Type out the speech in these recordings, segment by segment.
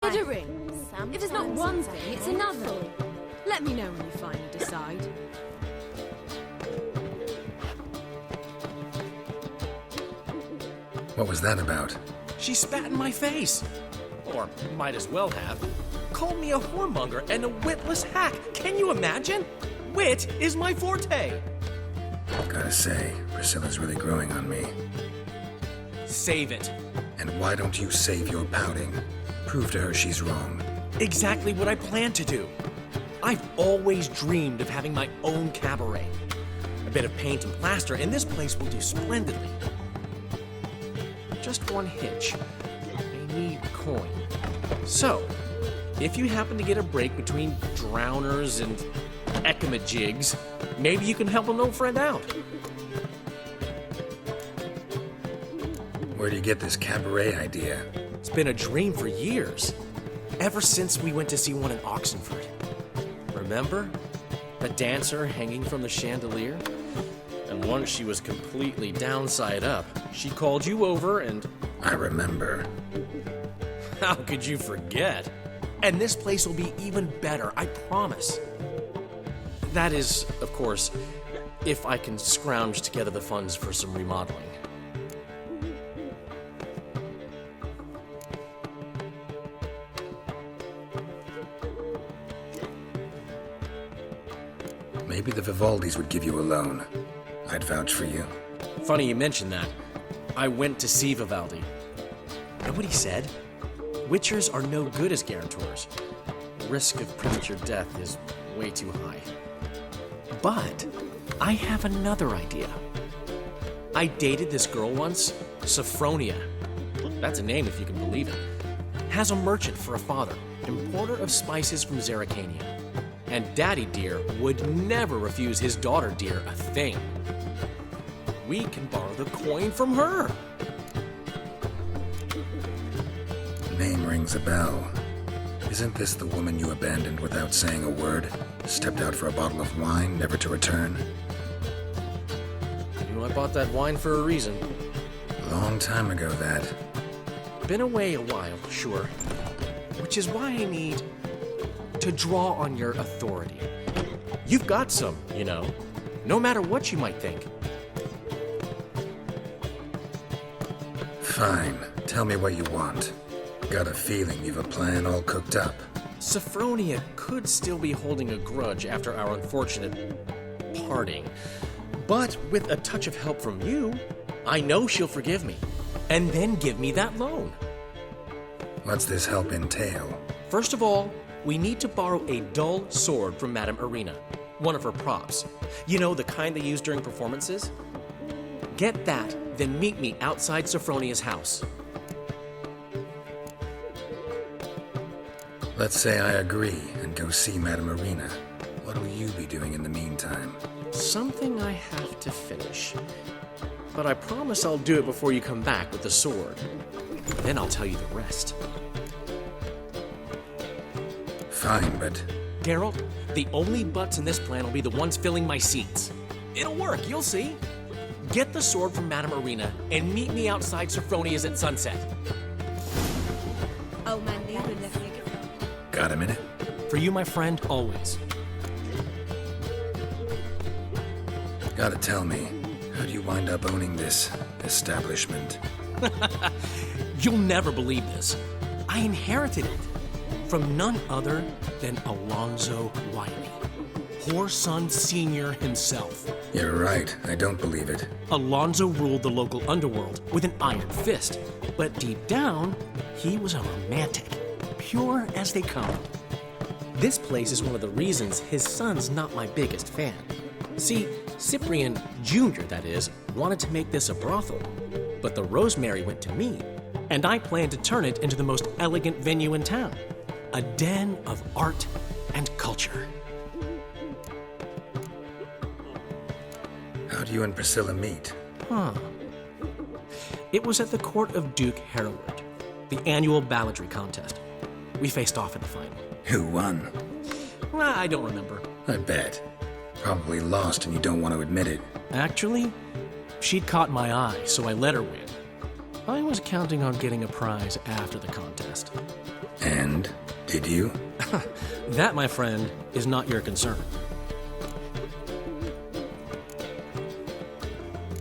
considering. If it's not one thing, it's another. Let me know when you finally decide. What was that about? She spat in my face. Or might as well have. Called me a whoremonger and a witless hack. Can you imagine? Wit is my forte. Gotta say, Priscilla's really growing on me. Save it. And why don't you save your pouting? Prove to her she's wrong. Exactly what I plan to do. I've always dreamed of having my own cabaret. A bit of paint and plaster, and this place will do splendidly. Just one hitch. I need coin. So, if you happen to get a break between drowners and ecamajigs, maybe you can help an old friend out. Where do you get this cabaret idea? It's been a dream for years. Ever since we went to see one in Oxenford. Remember? The dancer hanging from the chandelier? And once she was completely downside up, she called you over and... I remember. How could you forget? And this place will be even better, I promise. That is, of course, if I can scrounge together the funds for some remodeling. Maybe the Vivaldis would give you a loan. I'd vouch for you. Funny you mention that. I went to see Vivaldi. Know what he said? Wichers are no good as guarantors. The risk of premature death is way too high. But I have another idea. I dated this girl once, Sophronia. That's a name if you can believe it. Has a merchant for a father, importer of spices from Zerrikania. And Daddy Dear would never refuse his daughter Dear a thing. We can borrow the coin from her. Name rings a bell. Isn't this the woman you abandoned without saying a word? Stepped out for a bottle of wine, never to return? You know, I bought that wine for a reason. Long time ago, that. Been away a while, sure. Which is why I need to draw on your authority. You've got some, you know, no matter what you might think. Fine. Tell me what you want. Got a feeling you've a plan all cooked up. Sophronia could still be holding a grudge after our unfortunate parting. But with a touch of help from you, I know she'll forgive me. And then give me that loan. What's this help entail? First of all, we need to borrow a dull sword from Madame Irina, one of her props. You know, the kind they use during performances? Get that, then meet me outside Sophronia's house. Let's say I agree and go see Madame Irina. What'll you be doing in the meantime? Something I have to finish. But I promise I'll do it before you come back with the sword. Then I'll tell you the rest. Fine, but... Geralt, the only butts in this plan will be the ones filling my seats. It'll work, you'll see. Get the sword from Madame Irina and meet me outside Sophronia's at sunset. Got a minute? For you, my friend, always. Gotta tell me, how do you wind up owning this establishment? You'll never believe this. I inherited it from none other than Alonzo Wiley, Whoreson Sr. himself. You're right, I don't believe it. Alonzo ruled the local underworld with an iron fist, but deep down, he was a romantic, pure as they come. This place is one of the reasons his son's not my biggest fan. See, Cyprian Jr., that is, wanted to make this a brothel, but the Rosemary went to me, and I planned to turn it into the most elegant venue in town. A den of art and culture. How do you and Priscilla meet? It was at the court of Duke Hereward, the annual balladry contest. We faced off in the final. Who won? I don't remember. I bet. Probably lost and you don't want to admit it. Actually, she'd caught my eye, so I let her win. I was counting on getting a prize after the contest. And? Did you? That, my friend, is not your concern.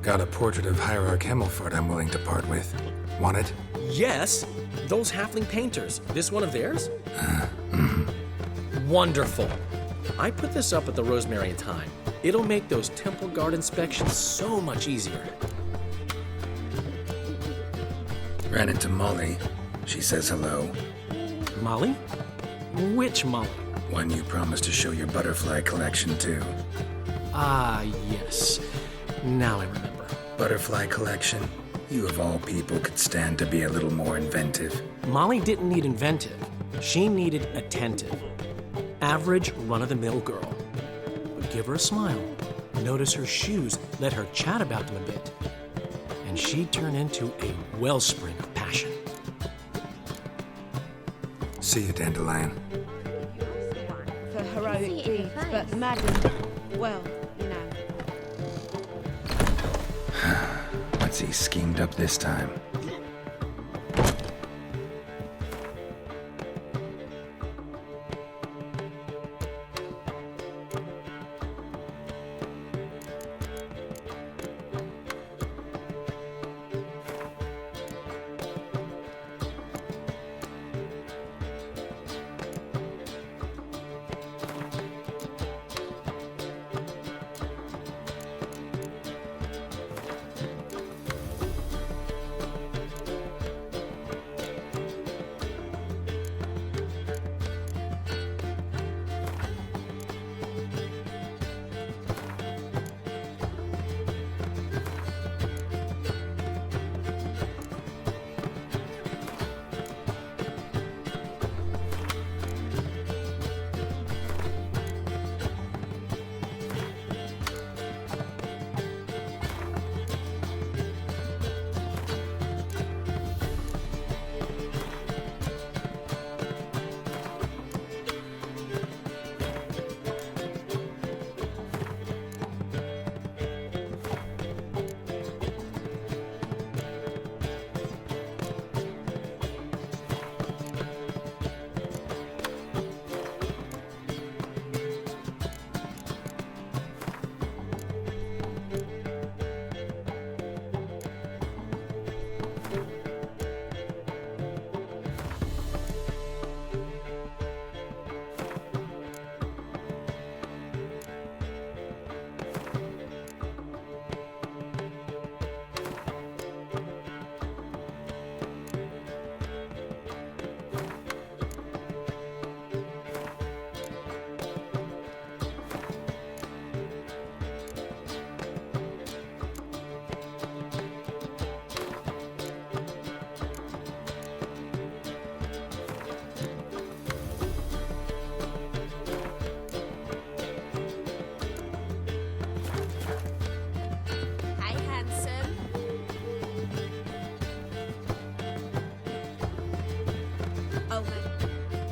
Got a portrait of Hierarch Himmelfart I'm willing to part with. Want it? Yes, those halfling painters. This one of theirs? Wonderful. I put this up at the Rosemary in time. It'll make those temple guard inspections so much easier. Ran into Molly. She says hello. Molly? Which Molly? One you promised to show your butterfly collection to. Ah, yes. Now I remember. Butterfly collection? You of all people could stand to be a little more inventive. Molly didn't need inventive. She needed attentive. Average, run-of-the-mill girl. But give her a smile. Notice her shoes. Let her chat about them a bit. And she'd turn into a wellspring of passion. See you, Dandelion. For heroic deeds, but madam, well, you know. What's he schemed up this time?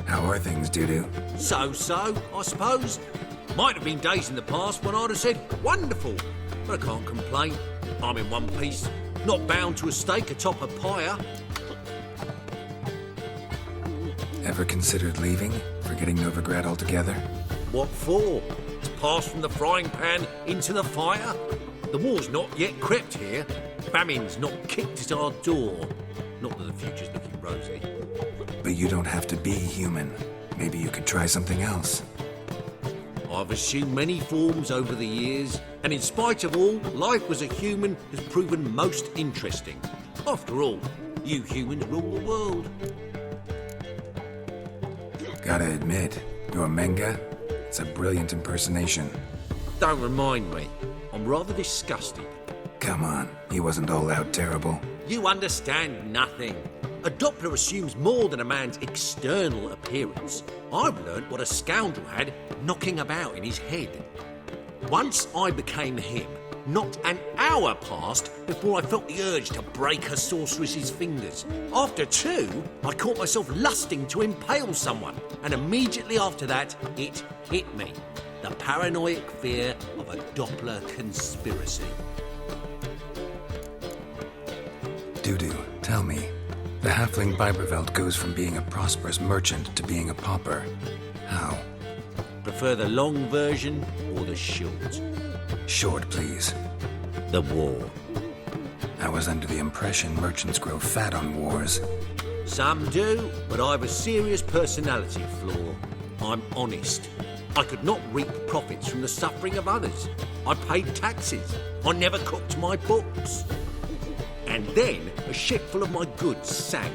How are things, Doo-Doo? So, I suppose. Might have been days in the past when I'd have said, wonderful. But I can't complain. I'm in one piece, not bound to a stake atop a pyre. Ever considered leaving? Forgetting Novigrad altogether? What for? To pass from the frying pan into the fire? The war's not yet crept here. Famine's not kicked at our door. Not that the future's looking rosy. But you don't have to be human. Maybe you could try something else. I've assumed many forms over the years, and in spite of all, life as a human has proven most interesting. After all, you humans rule the world. Gotta admit, your Menga, it's a brilliant impersonation. Don't remind me. I'm rather disgusted. Come on, he wasn't all out terrible. You understand nothing. A Doppler assumes more than a man's external appearance. I've learnt what a scoundrel had knocking about in his head. Once I became him, not an hour passed before I felt the urge to break a sorceress's fingers. After two, I caught myself lusting to impale someone, and immediately after that, it hit me. The paranoid fear of a Doppler conspiracy. Doo-Doo, Tell me, the halfling Biberveld goes from being a prosperous merchant to being a pauper. How? Prefer the long version or the short? Short, please. The war. I was under the impression merchants grow fat on wars. Some do, but I have a serious personality flaw. I'm honest. I could not reap profits from the suffering of others. I paid taxes. I never cooked my books. And then a ship full of my goods sank.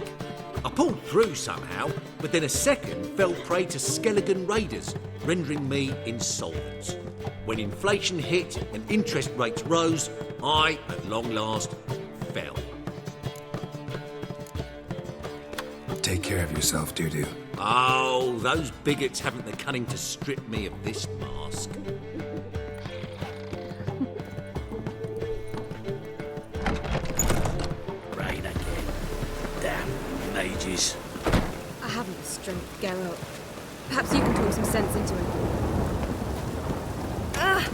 I pulled through somehow, but then a second fell prey to Skelligan raiders, rendering me insolvent. When inflation hit and interest rates rose, I, at long last, fell. Take care of yourself, Dudu. Oh, those bigots haven't the cunning to strip me of this mask. Rain again. Damn mages. I haven't the strength to get up. Perhaps you can talk some sense into him. Ah!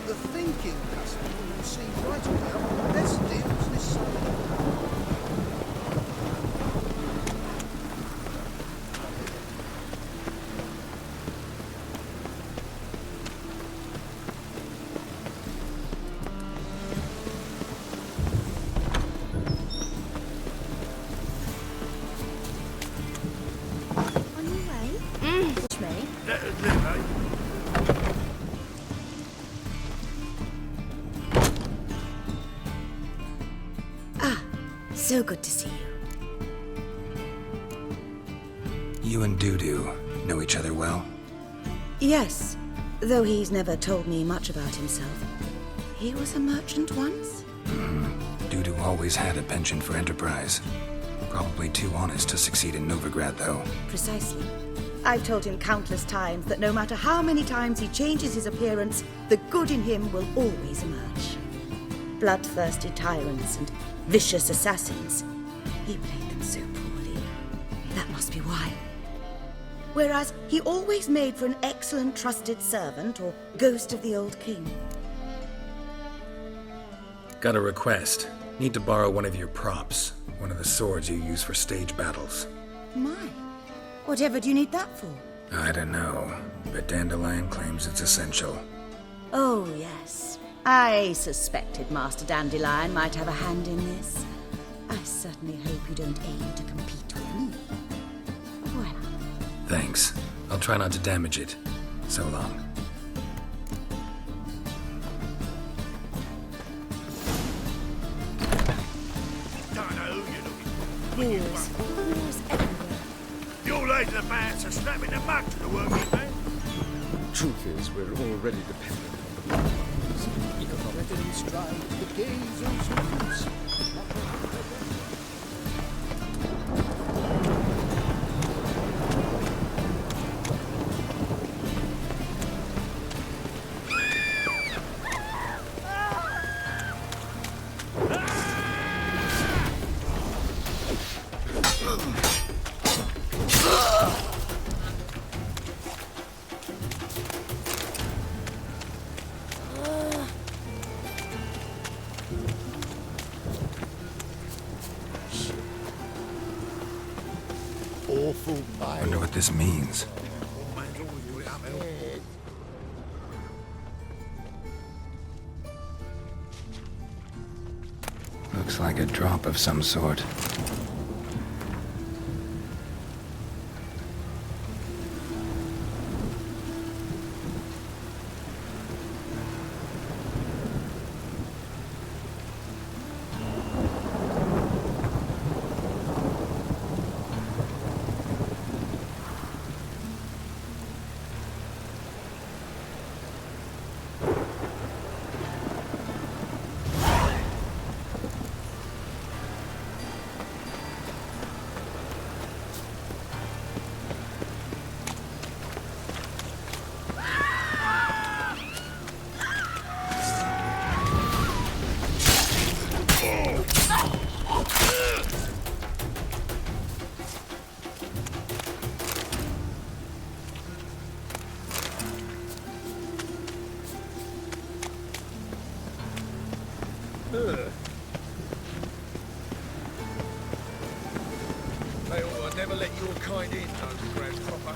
The thinking customer will see right about the best deals this summer. On your way? Which way? So good to see you. You and Dudu know each other well? Yes, though he's never told me much about himself. He was a merchant once? Dudu always had a penchant for enterprise. Probably too honest to succeed in Novigrad, though. Precisely. I've told him countless times that no matter how many times he changes his appearance, the good in him will always emerge. Bloodthirsty tyrants and vicious assassins. He played them so poorly. That must be why. Whereas he always made for an excellent trusted servant or ghost of the old king. Got a request. Need to borrow one of your props. One of the swords you use for stage battles. My, whatever do you need that for? I don't know, but Dandelion claims it's essential. Oh, yes. I suspected Master Dandelion might have a hand in this. I certainly hope you don't aim to compete with me. Well, Thanks. I'll try not to damage it. So long. Don't know who you're looking for. Wars everywhere. Your lady the man's a snapping the mug to the working man. Truth is, we're already dependent on the bloodlines. Economically strive the gaze of souls. Awful I wonder what this means. Looks like a drop of some sort. grasshopper.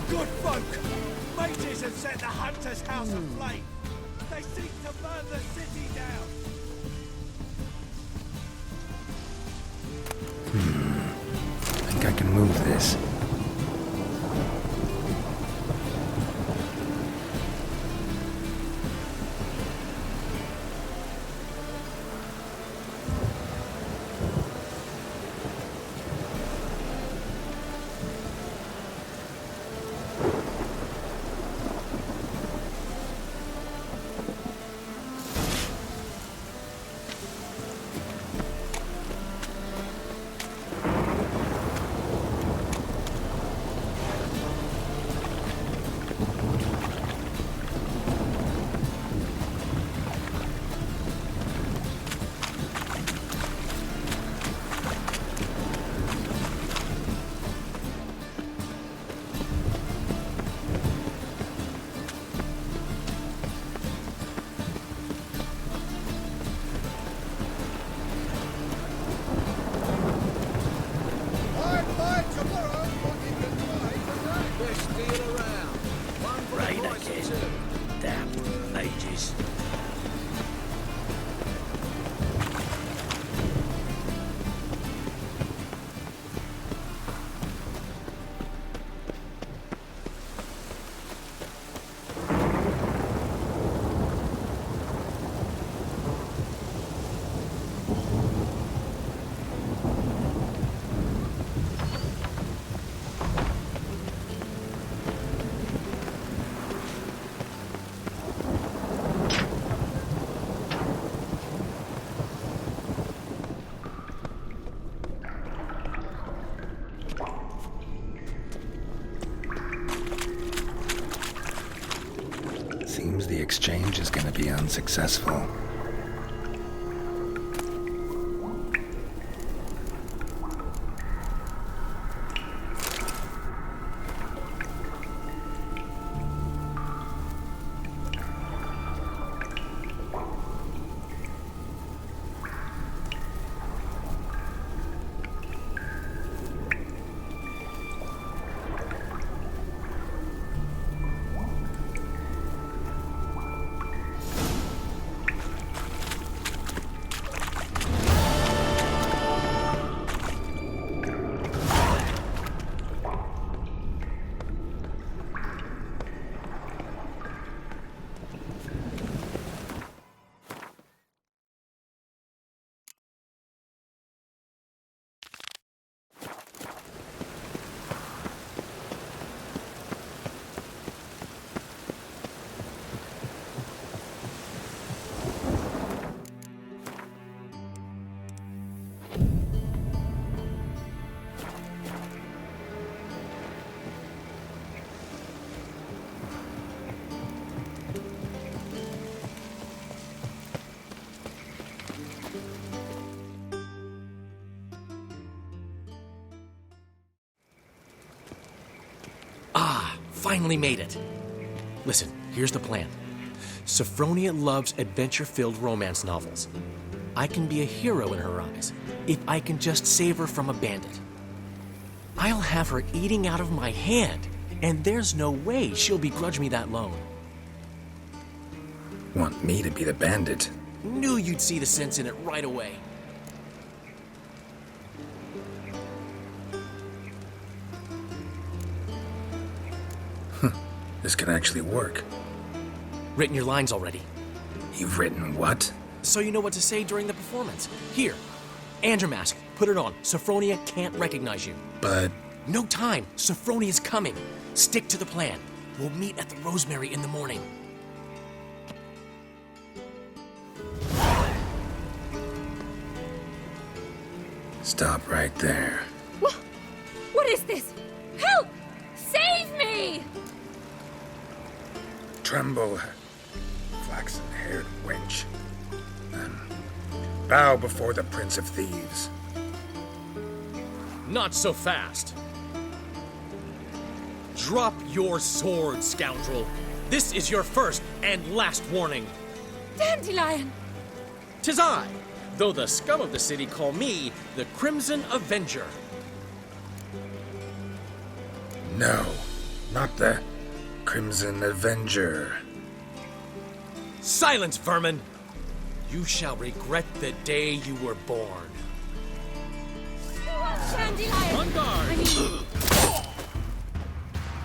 Good folk! Mages have set the hunter's house aflame! They seek to burn the city down! I think I can move this. Rain again. Damn mages. Seems the exchange is gonna be unsuccessful. Finally made it. Listen, here's the plan. Sophronia loves adventure-filled romance novels. I can be a hero in her eyes if I can just save her from a bandit. I'll have her eating out of my hand, and there's no way she'll begrudge me that loan. Want me to be the bandit? Knew you'd see the sense in it right away. This could actually work. Written your lines already. You've written what? So you know what to say during the performance. Here, Andrew Mask, put it on. Sophronia can't recognize you. But... No time. Sophronia's coming. Stick to the plan. We'll meet at the Rosemary in the morning. Stop right there. What is this? Help! Save me! Tremble, flaxen-haired wench. Then bow before the Prince of Thieves. Not so fast. Drop your sword, scoundrel. This is your first and last warning. Dandelion! 'Tis I, though the scum of the city call me the Crimson Avenger. No, not the Crimson Avenger. Silence, vermin! You shall regret the day you were born. Dandelion! On guard! I mean,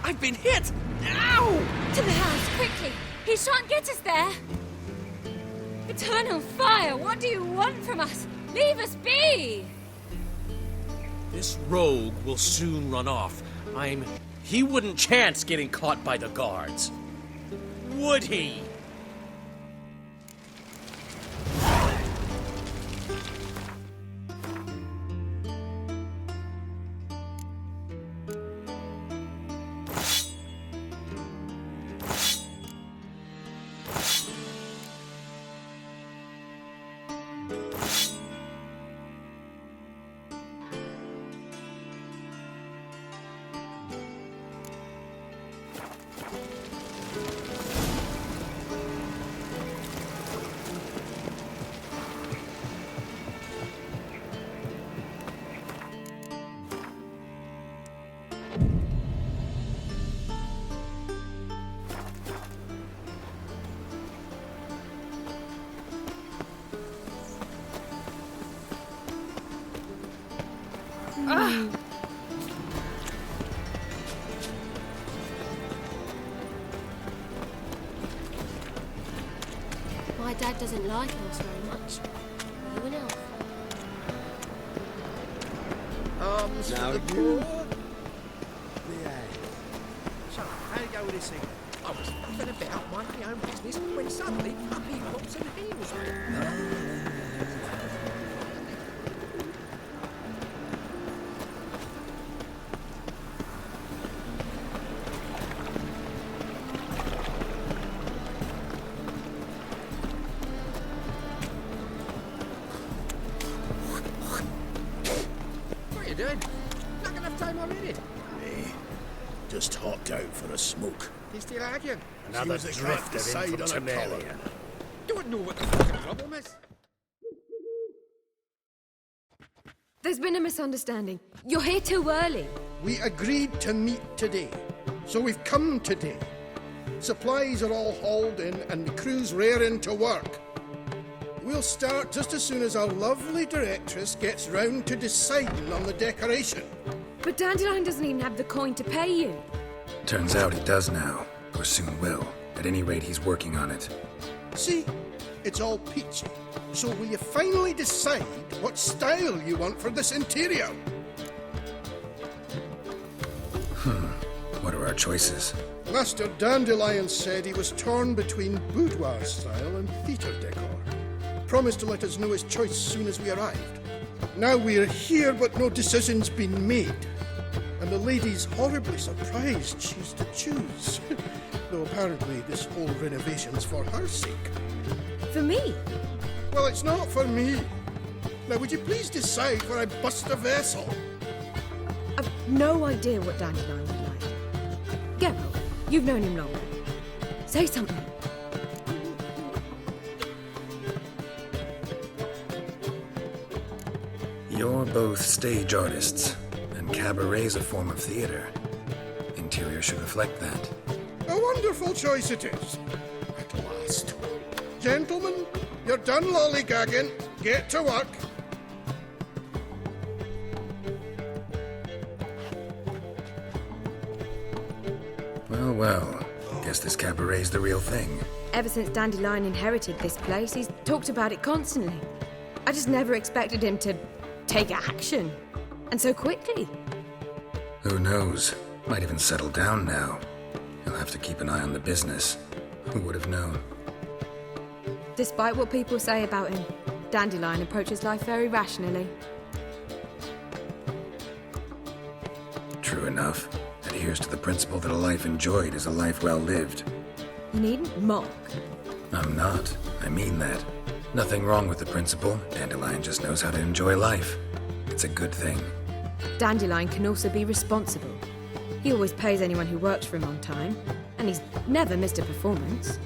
I've been hit! Ow! to the house, quickly! He shan't get us there! Eternal fire, what do you want from us? Leave us be! This rogue will soon run off. He wouldn't chance getting caught by the guards. Would he? My dad doesn't like us very much. Are you an elf? Arms Now for the you- poor. Yeah. So, how you go with this thing? I was nothing about minding my own business when suddenly puppy pops and heels on. What are you doing? Not enough time already. Me, just hopped out for a smoke. Nilfguardian. Another drift of him from Temerian. Don't know what the fucking problem is. There's been a misunderstanding. You're here too early. We agreed to meet today, so we've come today. Supplies are all hauled in and the crew's raring to work. We'll start just as soon as our lovely directress gets round to deciding on the decoration. But Dandelion doesn't even have the coin to pay you. Turns out he does now, or soon will. At any rate, he's working on it. See, it's all peachy. So will you finally decide what style you want for this interior? What are our choices? Master Dandelion said he was torn between boudoir style and theatre decor. Promised to let us know his choice soon as we arrived. Now we're here, but no decision's been made. And the lady's horribly surprised she's to choose. Though apparently this whole renovation's for her sake. For me? Well, it's not for me. Now, would you please decide where I bust a vessel? I've no idea what Dandelion would like. Geralt, you've known him longer. Say something. You're both stage artists, and cabaret's a form of theater. Interior should reflect that. A wonderful choice it is. At last. Gentlemen, you're done lollygagging. Get to work. Well, well. Guess this cabaret's the real thing. Ever since Dandelion inherited this place, he's talked about it constantly. I just never expected him to take action. And so quickly. Who knows? Might even settle down now. He'll have to keep an eye on the business. Who would have known? Despite what people say about him, Dandelion approaches life very rationally. True enough. Adheres to the principle that a life enjoyed is a life well lived. You needn't mock. I'm not. I mean that. Nothing wrong with the principle. Dandelion just knows how to enjoy life. It's a good thing. Dandelion can also be responsible. He always pays anyone who works for him on time, and he's never missed a performance.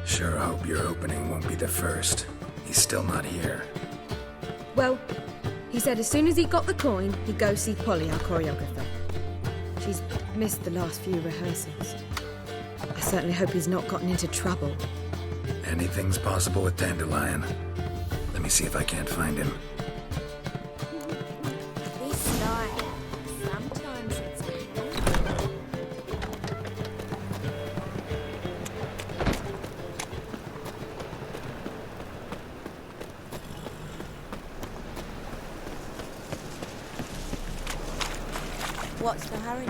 Sure hope your opening won't be the first. He's still not here. Well, he said as soon as he got the coin, he'd go see Polly, our choreographer. She's missed the last few rehearsals. I certainly hope he's not gotten into trouble. Anything's possible with Dandelion. Let me see if I can't find him. This life, sometimes it's What's the hurry?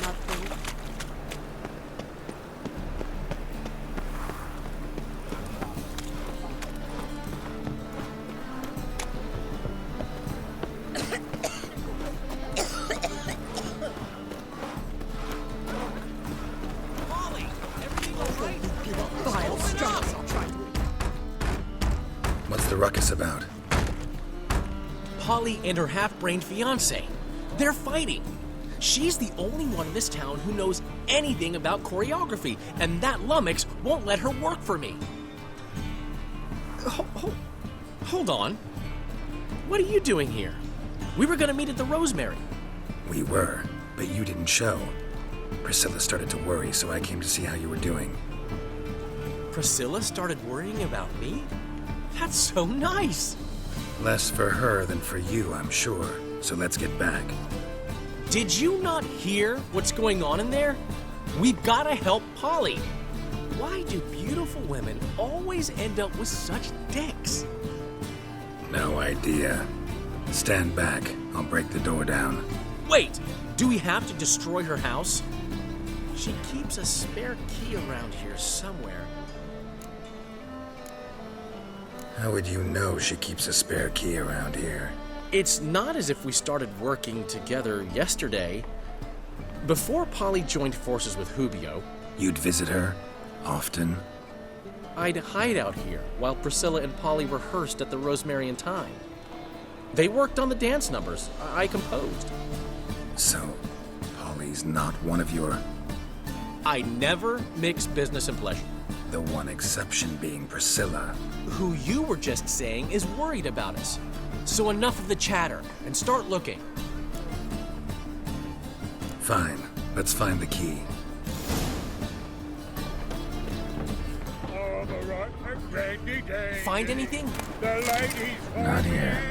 Nothing. What's the ruckus about? Polly and her half-brained fiancé. They're fighting. She's the only one in this town who knows anything about choreography, and that lummox won't let her work for me. Hold on. What are you doing here? We were gonna meet at the Rosemary. We were, but you didn't show. Priscilla started to worry, so I came to see how you were doing. Priscilla started worrying about me? That's so nice. Less for her than for you, I'm sure. So let's get back. Did you not hear what's going on in there? We've gotta help Polly. Why do beautiful women always end up with such dicks? No idea. Stand back. I'll break the door down. Wait! Do we have to destroy her house? She keeps a spare key around here somewhere. How would you know she keeps a spare key around here? It's not as if we started working together yesterday. Before Polly joined forces with Hubio, You'd visit her? Often? I'd hide out here while Priscilla and Polly rehearsed at the Rosemary and Thyme. They worked on the dance numbers I composed. So, Polly's not one of your... I never mix business and pleasure. The one exception being Priscilla. Who you were just saying is worried about us. So enough of the chatter and start looking. Fine. Let's find the key. Find anything? Not here.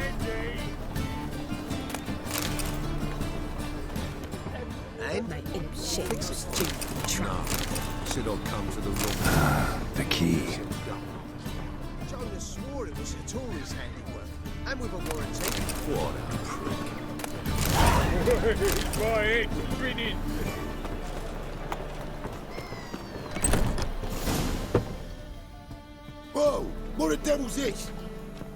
Said I'll come to the room. The key. Jonah swore it was Hattori's handiwork, and with a warranty. What a prick. My head's spinning. Whoa! What the devil's this?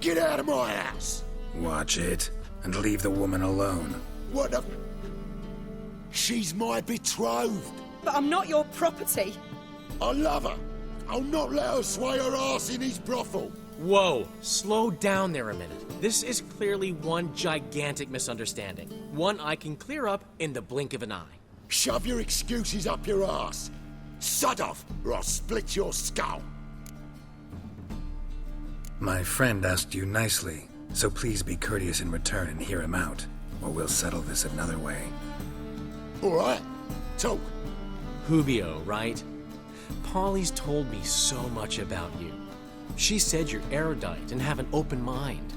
Get out of my house! Watch it, and leave the woman alone. What the... She's my betrothed. But I'm not your property. I love her. I'll not let her sway her ass in his brothel. Whoa, slow down there a minute. This is clearly one gigantic misunderstanding. One I can clear up in the blink of an eye. Shove your excuses up your ass. Sod off, or I'll split your skull. My friend asked you nicely, so please be courteous in return and hear him out, or we'll settle this another way. All right, talk. Hubio, right? Polly's told me so much about you. She said you're erudite and have an open mind.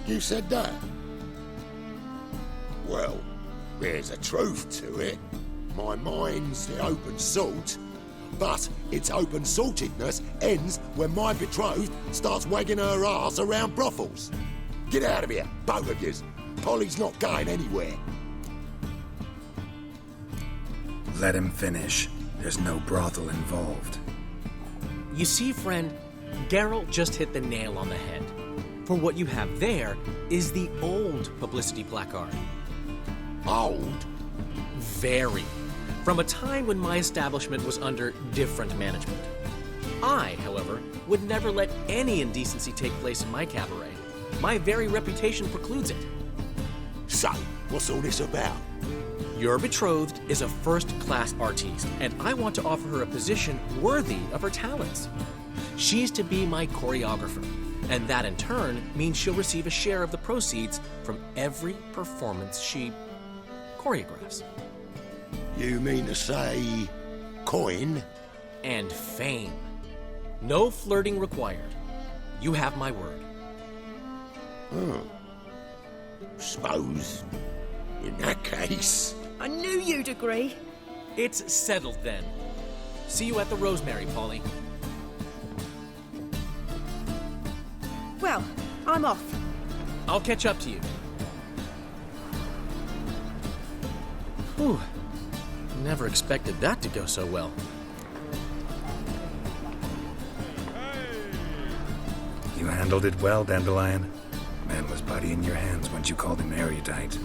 You said that? Well, there's a truth to it. My mind's the open salt, but its open saltedness ends when my betrothed starts wagging her ass around brothels. Get out of here, both of yous. Polly's not going anywhere. Let him finish. There's no brothel involved. You see, friend, Geralt just hit the nail on the head. For what you have there is the old publicity placard. Old? Very. From a time when my establishment was under different management. I, however, would never let any indecency take place in my cabaret. My very reputation precludes it. So, what's all this about? Your betrothed is a first-class artiste, and I want to offer her a position worthy of her talents. She's to be my choreographer, and that in turn means she'll receive a share of the proceeds from every performance she choreographs. You mean to say... coin? And fame. No flirting required. You have my word. Suppose... in that case... I knew you'd agree. It's settled then. See you at the Rosemary, Polly. Well, I'm off. I'll catch up to you. Whew. Never expected that to go so well. You handled it well, Dandelion. Man was bloody in your hands once you called him erudite.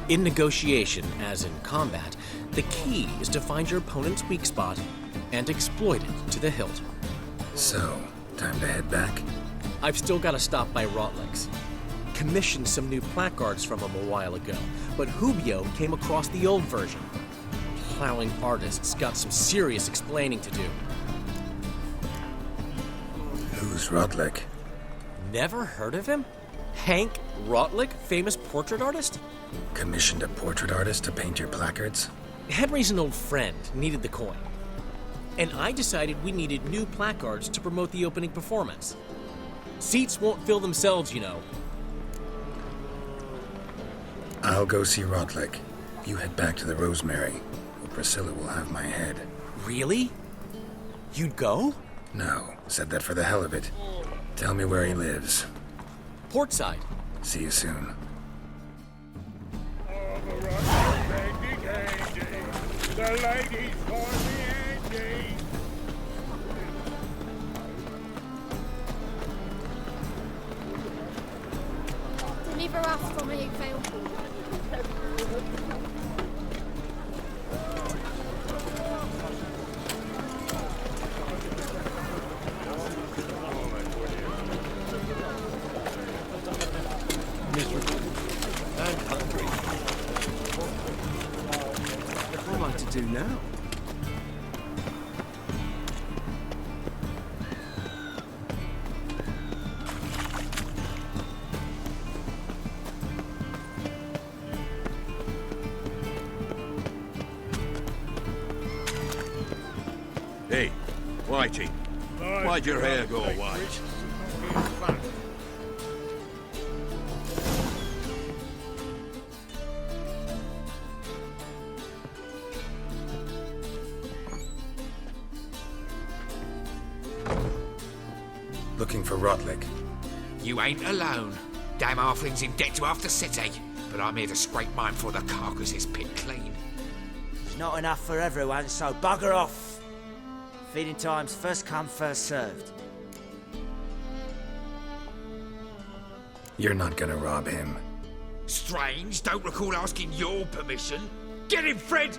In negotiation, as in combat, the key is to find your opponent's weak spot and exploit it to the hilt. So, time to head back? I've still got to stop by Rotlick's. Commissioned some new placards from him a while ago, but Hubio came across the old version. Plowing artists got some serious explaining to do. Who's Rotlick? Never heard of him? Hank Rotlick, famous portrait artist? Commissioned a portrait artist to paint your placards? Henry's an old friend, needed the coin. And I decided we needed new placards to promote the opening performance. Seats won't fill themselves, you know. I'll go see Rotlick. You head back to the Rosemary, or Priscilla will have my head. Really? You'd go? No, said that for the hell of it. Tell me where he lives. Portside. See you soon. The ladies for the Angie. Deliver us from me, Phil. Miserable. And hungry. What am I to do now? Hey, Wicher. Why'd your hair go white? Looking for Rotlick. You ain't alone. Damn halfling's in debt to half the city, but I'm here to scrape mine before the carcass is picked clean. It's not enough for everyone, so bugger off. Feeding time's first come, first served. You're not gonna rob him. Strange, don't recall asking your permission. Get him, Fred!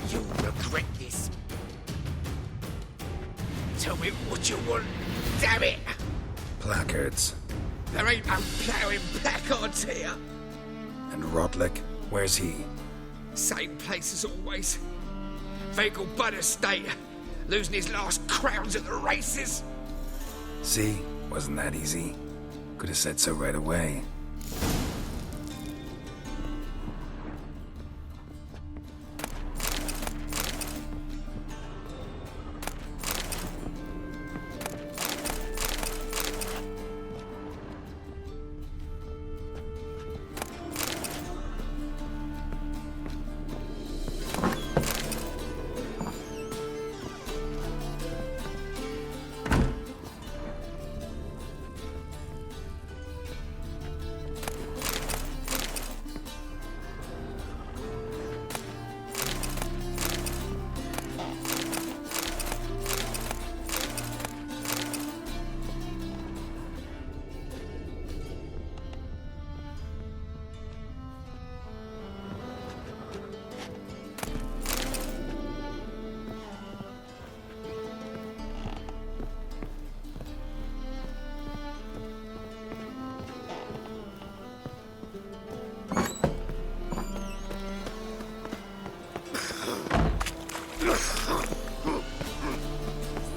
You'll regret this. Tell me what you want, damn it! Placards. There ain't no ploughing placards here. And Rotlick, where's he? Same place as always. Vehicle Bud Estate. Losing his last crowns at the races. See? Wasn't that easy? Could have said so right away.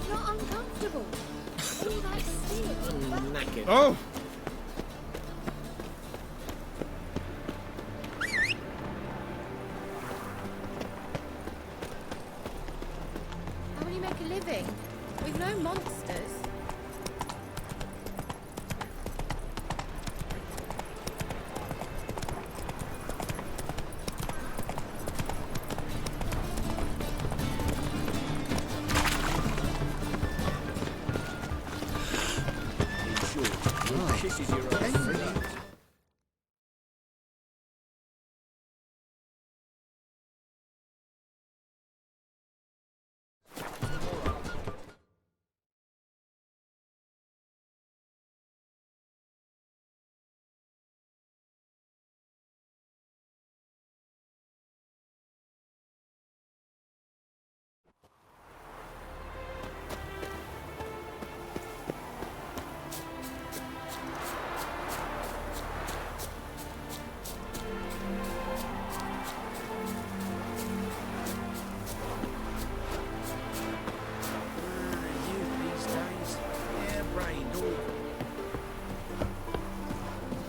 Not uncomfortable. All that steel. Oh! How will you make a living? We've no monsters.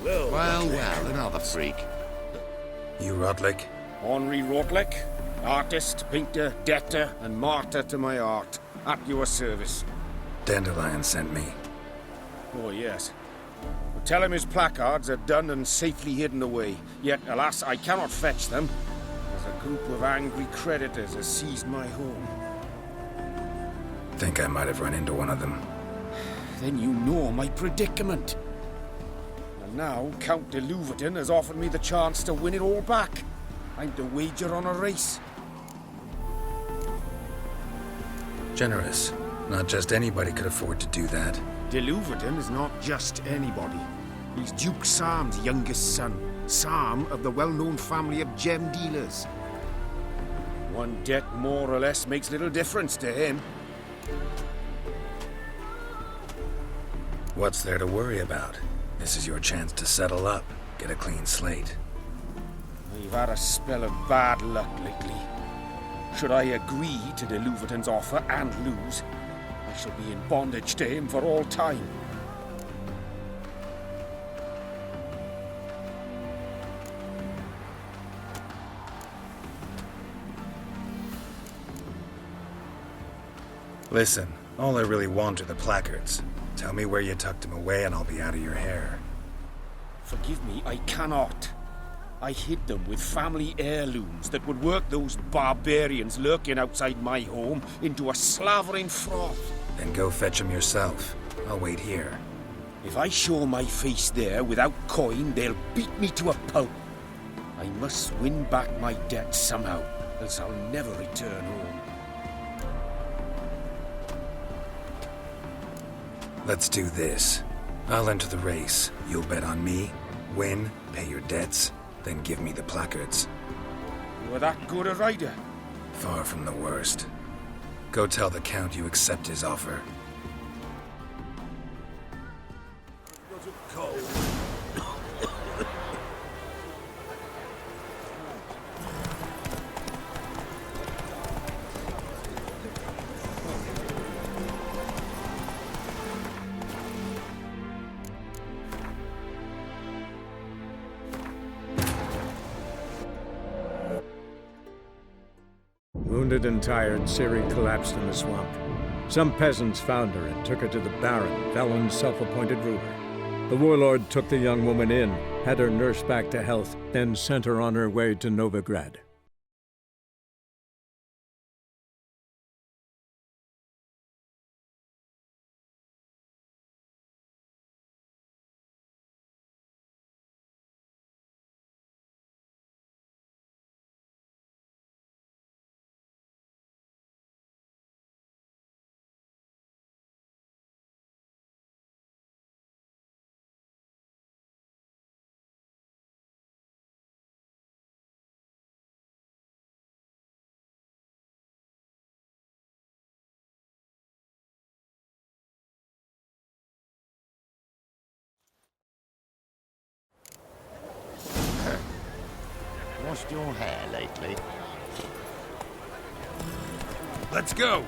Well, another freak. You Rotlick? Henri Rotlick, artist, painter, debtor, and martyr to my art. At your service. Dandelion sent me. Oh, yes. Well, tell him his placards are done and safely hidden away. Yet, alas, I cannot fetch them, as a group of angry creditors has seized my home. Think I might have run into one of them. Then you know my predicament. And now, Count de Louverton has offered me the chance to win it all back. I'm to wager on a race. Generous. Not just anybody could afford to do that. De Louverton is not just anybody. He's Duke Sam's youngest son. Sam of the well-known family of gem dealers. One debt more or less makes little difference to him. What's there to worry about? This is your chance to settle up, get a clean slate. We've had a spell of bad luck lately. Should I agree to de Louverton's offer and lose, I shall be in bondage to him for all time. Listen, all I really want are the placards. Tell me where you tucked them away and I'll be out of your hair. Forgive me, I cannot. I hid them with family heirlooms that would work those barbarians lurking outside my home into a slavering froth. Then go fetch them yourself. I'll wait here. If I show my face there without coin, they'll beat me to a pulp. I must win back my debt somehow, else I'll never return home. Let's do this. I'll enter the race. You'll bet on me, win, pay your debts, then give me the placards. You were that good a rider? Far from the worst. Go tell the Count you accept his offer. Wounded and tired, Ciri collapsed in the swamp. Some peasants found her and took her to the Baron, Velen's self-appointed ruler. The warlord took the young woman in, had her nursed back to health, then sent her on her way to Novigrad. Washed your hair lately? Let's go.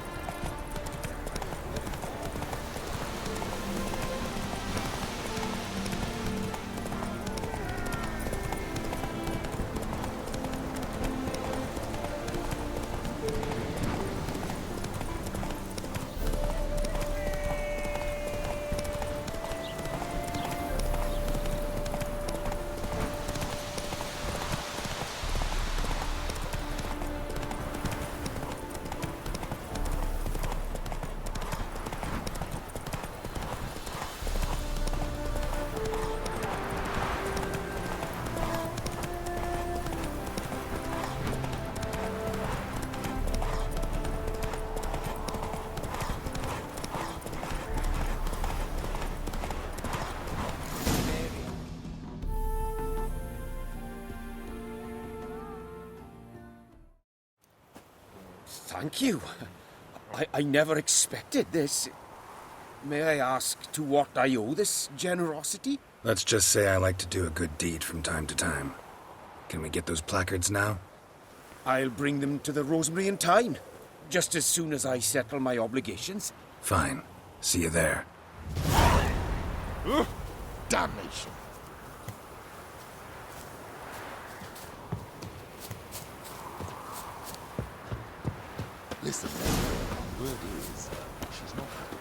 Thank you. I never expected this. May I ask to what I owe this generosity? Let's just say I like to do a good deed from time to time. Can we get those placards now? I'll bring them to the Rosemary in time, just as soon as I settle my obligations. Fine. See you there. Damnation. Listen, the word is, she's not happy.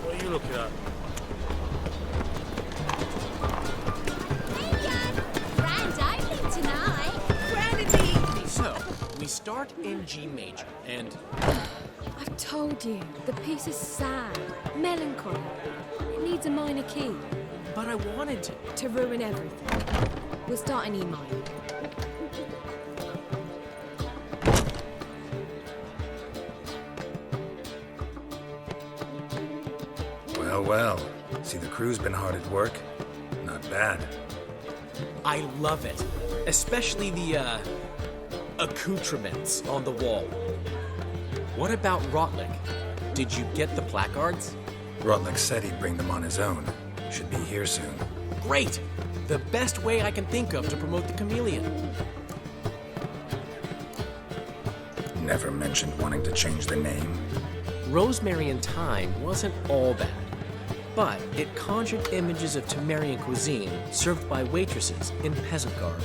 What are you looking at? So, we start in G major, and I've told you, the piece is sad, melancholy. It needs a minor key. but I wanted To ruin everything. We'll start in E minor. Well, well. See, the crew's been hard at work. Not bad. I love it, especially the accoutrements on the wall. What about Rotlick? Did you get the placards? Rotlick said he'd bring them on his own. Should be here soon. Great! The best way I can think of to promote the chameleon. Never mentioned wanting to change the name. Rosemary in Time wasn't all bad, but it conjured images of Temerian cuisine served by waitresses in peasant garb.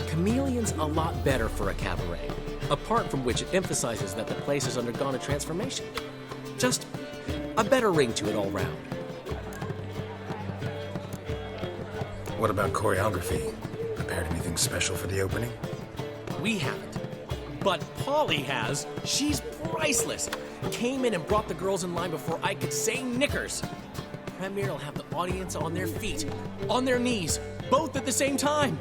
Chameleon's a lot better for a cabaret, apart from which it emphasizes that the place has undergone a transformation. Just a better ring to it all round. What about choreography? Prepared anything special for the opening? We haven't. But Polly has. She's priceless. Came in and brought the girls in line before I could say knickers. Premiere will have the audience on their feet, on their knees, both at the same time.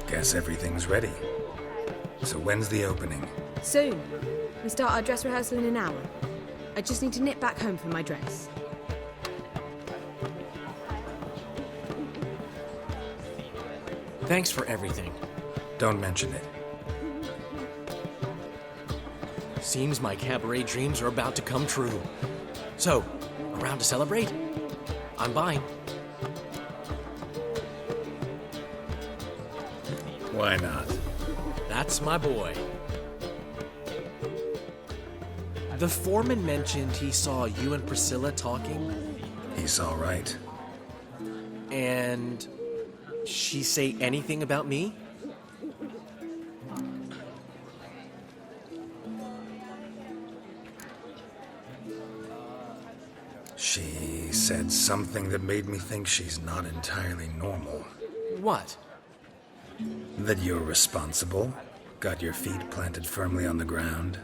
Guess everything's ready. So when's the opening? Soon. We start our dress rehearsal in an hour. I just need to nip back home for my dress. Thanks for everything. Don't mention it. Seems my cabaret dreams are about to come true. So, around to celebrate? I'm buying. Why not? That's my boy. The foreman mentioned he saw you and Priscilla talking. He's all right. And she say anything about me? She said something that made me think she's not entirely normal. What? That you're responsible, got your feet planted firmly on the ground.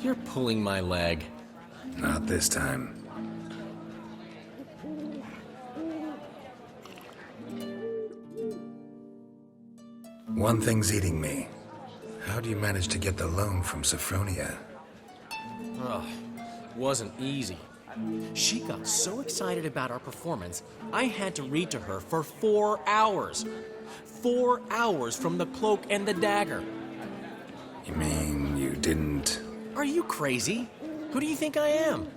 You're pulling my leg. Not this time. One thing's eating me. How do you manage to get the loan from Sophronia? Ugh, wasn't easy. She got so excited about our performance, I had to read to her for 4 hours. 4 hours from the cloak and the dagger. You mean you didn't... Are you crazy? Who do you think I am?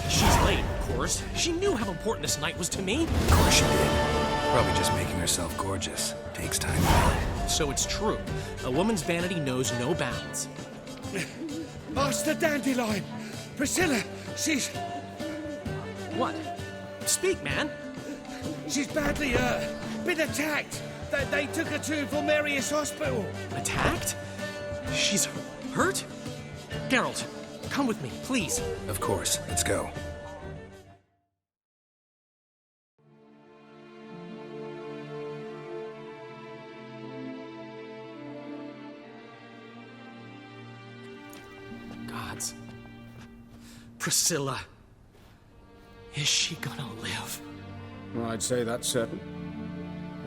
She's late, of course. She knew how important this night was to me. Of course she did. Probably just making herself gorgeous. Takes time. So it's true. A woman's vanity knows no bounds. Master Dandelion! Priscilla, she's... What? Speak, man. She's badly, been attacked. They took her to Vulmerius Hospital. Attacked? She's hurt? Geralt, come with me, please. Of course. Let's go. Gods. Priscilla. Is she gonna live? I'd say that's certain.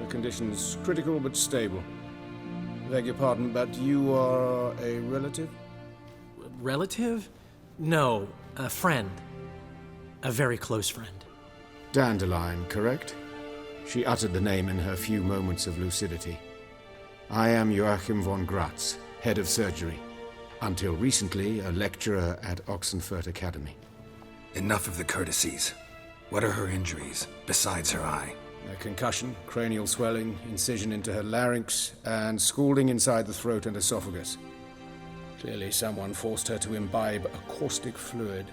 Her condition's critical but stable. Beg your pardon, but you are a relative? Relative? No, a friend. A very close friend. Dandelion, correct? She uttered the name in her few moments of lucidity. I am Joachim von Gratz, head of surgery. Until recently, a lecturer at Oxenfurt Academy. Enough of the courtesies. What are her injuries, besides her eye? A concussion, cranial swelling, incision into her larynx, and scalding inside the throat and esophagus. Clearly someone forced her to imbibe a caustic fluid.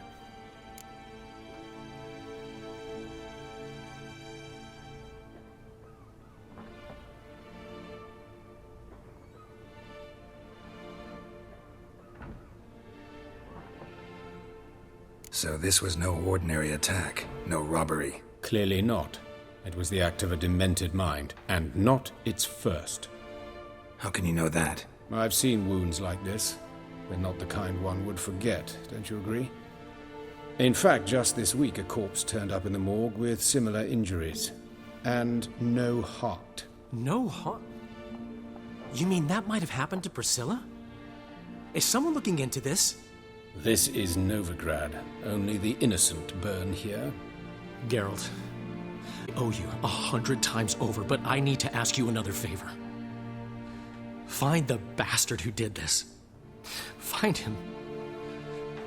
So this was no ordinary attack, no robbery. Clearly not. It was the act of a demented mind, and not its first. How can you know that? I've seen wounds like this. They're not the kind one would forget, don't you agree? In fact, just this week a corpse turned up in the morgue with similar injuries. And no heart. No heart? You mean that might have happened to Priscilla? Is someone looking into this? This is Novigrad. Only the innocent burn here. Geralt, I owe you 100 times over, but I need to ask you another favor. Find the bastard who did this. Find him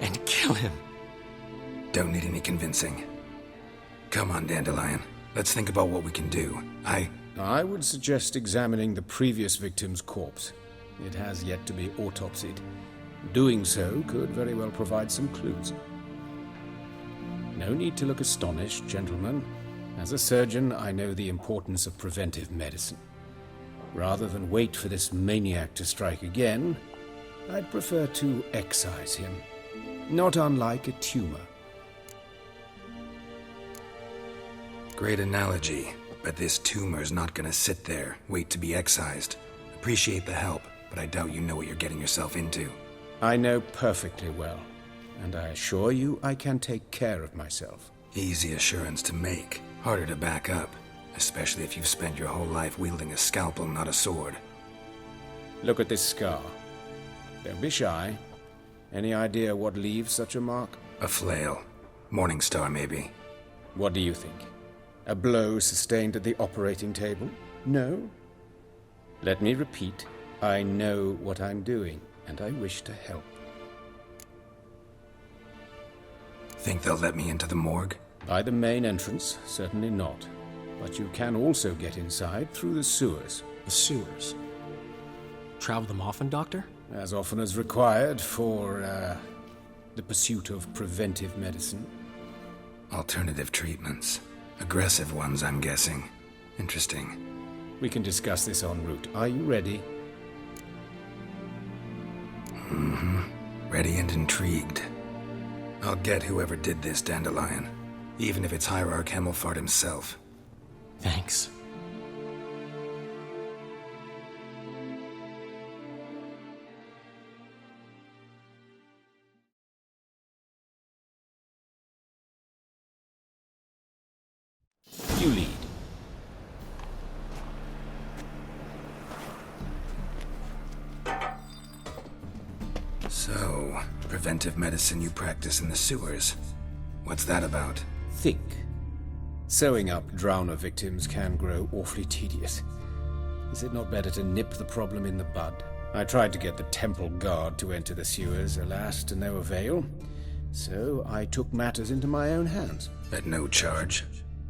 and kill him. Don't need any convincing. Come on, Dandelion. Let's think about what we can do. I would suggest examining the previous victim's corpse. It has yet to be autopsied. Doing so could very well provide some clues. No need to look astonished, gentlemen. As a surgeon, I know the importance of preventive medicine. Rather than wait for this maniac to strike again, I'd prefer to excise him. Not unlike a tumor. Great analogy, but this tumor's not gonna sit there, wait to be excised. Appreciate the help, but I doubt you know what you're getting yourself into. I know perfectly well, and I assure you I can take care of myself. Easy assurance to make, harder to back up, especially if you've spent your whole life wielding a scalpel, not a sword. Look at this scar. Don't be shy. Any idea what leaves such a mark? A flail. Morningstar, maybe. What do you think? A blow sustained at the operating table? No? Let me repeat. I know what I'm doing, and I wish to help. Think they'll let me into the morgue? By the main entrance, certainly not. But you can also get inside through the sewers. The sewers? Travel them often, Doctor? As often as required for, the pursuit of preventive medicine. Alternative treatments. Aggressive ones, I'm guessing. Interesting. We can discuss this en route. Are you ready? Mm-hmm. Ready and intrigued. I'll get whoever did this, Dandelion. Even if it's Hierarch Hemmelfart himself. Thanks. You lead. So, preventive medicine you practice in the sewers. What's that about? Think. Sewing up drowner victims can grow awfully tedious. Is it not better to nip the problem in the bud? I tried to get the temple guard to enter the sewers, alas, to no avail. So I took matters into my own hands. At no charge.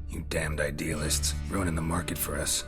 You damned idealists, ruining the market for us.